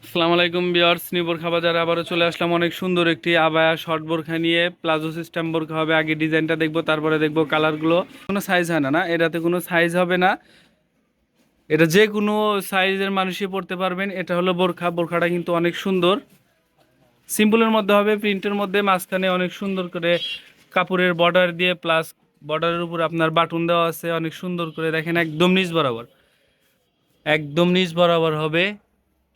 আসসালামু আলাইকুম viewers, new বোরখা বাজারে আবারও চলে আসলাম অনেক সুন্দর একটি আবায়া শর্ট বোরখা নিয়ে। প্লাজো সিস্টেম বোরখা হবে। আগে ডিজাইনটা দেখবো, তারপরে দেখবো কালারগুলো। কোনো সাইজ হয় না, এটাতে কোনো সাইজ হবে না। এটা যে কোনো সাইজের মানুষই পরতে পারবেন। এটা হলো বোরখাটা কিন্তু অনেক সুন্দর, সিম্পলের মধ্যে হবে, প্রিন্টের মধ্যে, মাঝখানে অনেক সুন্দর করে কাপড়ের বর্ডার দিয়ে, প্লাস বর্ডারের উপর আপনার বাটন দেওয়া আছে অনেক সুন্দর করে। দেখেন একদম নিচ বরাবর, একদম নিচ বরাবর হবে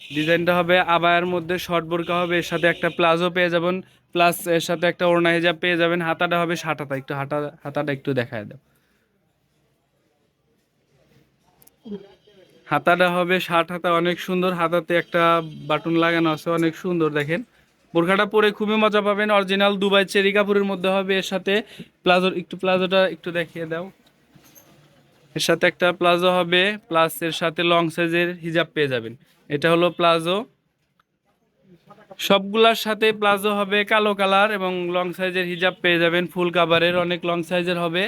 ডিজাইনটা। হবে আবায়ার মধ্যে শর্ট বোরকা হবে, এর সাথে একটা প্লাজো পেয়ে যাবেন, প্লাস এর সাথে একটা ওড়না হিজাব পেয়ে যাবেন। হাতাটা হবে 60 হাতা। একটু হাতাটা একটু দেখায় দাও। হাতাটা হবে 60 হাতা, অনেক সুন্দর। হাতাতে একটা বাটন লাগানো আছে, অনেক সুন্দর। দেখেন বোরখাটা পরে খুবই মজা পাবেন। অরিজিনাল দুবাই চেরি কাপড়ের মধ্যে হবে। এর সাথে প্লাজোটা একটু দেখিয়ে দাও। এর সাথে একটা প্লাজো হবে, প্লাস এর সাথে লং সাইজের হিজাব পেয়ে যাবেন। এটা হলো প্লাজো। সবগুলার সাথে প্লাজো হবে কালো কালার, এবং লং সাইজের হিজাব পেয়ে যাবেন ফুল কাভারের। অনেক লং সাইজের হবে,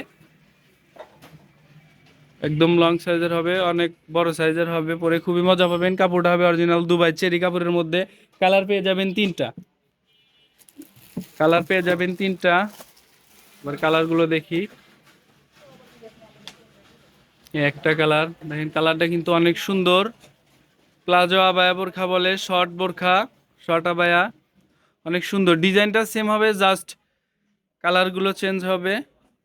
একদম লং সাইজের হবে, অনেক বড় সাইজের হবে। পরে খুবই মজা পাবেন। কাপড়টা হবে অরিজিনাল দুবাই চেরি কাপড়ের মধ্যে। কালার পেয়ে যাবেন তিনটা। কালার পেয়ে যাবেন তিনটা। এবার কালারগুলো দেখি। এই একটা কালার দেখেন, কালারটা কিন্তু অনেক সুন্দর। প্লাজো আবায়া বোরখা বলে, শর্ট বোরখা, শর্ট আবায়া। অনেক সুন্দর, ডিজাইনটা সেম হবে, জাস্ট কালারগুলো চেঞ্জ হবে।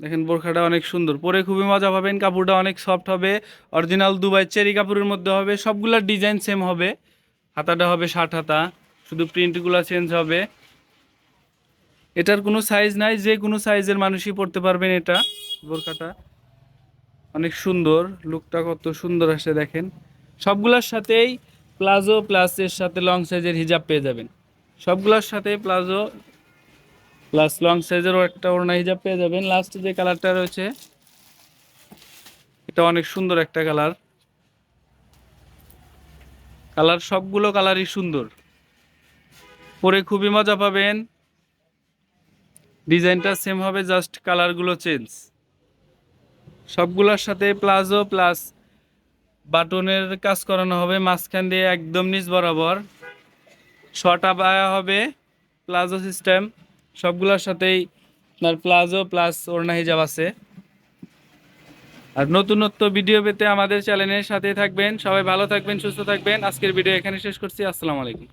দেখেন বোরখাটা অনেক সুন্দর, পরে খুবই মজা পাবেন। কাপড়টা অনেক সফট হবে, অরিজিনাল দুবাই চেরি কাপড়ের মধ্যে হবে। সবগুলোর ডিজাইন সেম হবে। হাতাটা হবে 60 হাতা, শুধু প্রিন্টগুলো চেঞ্জ হবে। এটার কোনো সাইজ নাই, যে কোনো সাইজের মানুষই পরতে পারবেন। এটা বোরখাটা অনেক সুন্দর, লুকটা কত সুন্দর আসে দেখেন। সবগুলোর সাথেই প্লাজো, প্লাস এর সাথে লং সাইজের হিজাব পেয়ে যাবেন। সবগুলোর সাথে প্লাজো প্লাস লং সাইজেরও একটা ওড়না হিজাব পেয়ে যাবেন। লাস্টে যে কালারটা রয়েছে, এটা অনেক সুন্দর একটা কালার। কালার সবগুলো কালারই সুন্দর, পরে খুবই মজা পাবেন। ডিজাইনটা সেম হবে, জাস্ট কালারগুলো চেঞ্জ। সবগুলোর সাথে প্লাজো প্লাস বাটনের কাজ করানো হবে মাঝখান দিয়ে, একদম নিচ বরাবর। শর্ট আবায়া হবে, প্লাজো সিস্টেম। সবগুলোর সাথেই আপনার প্লাজো প্লাস ওড়না হিজাব আছে। আর নতুনত্ব ভিডিও পেতে আমাদের চ্যানেলের সাথে থাকবেন। সবাই ভালো থাকবেন, সুস্থ থাকবেন। আজকের ভিডিও এখানে শেষ করছি। আসসালামু আলাইকুম।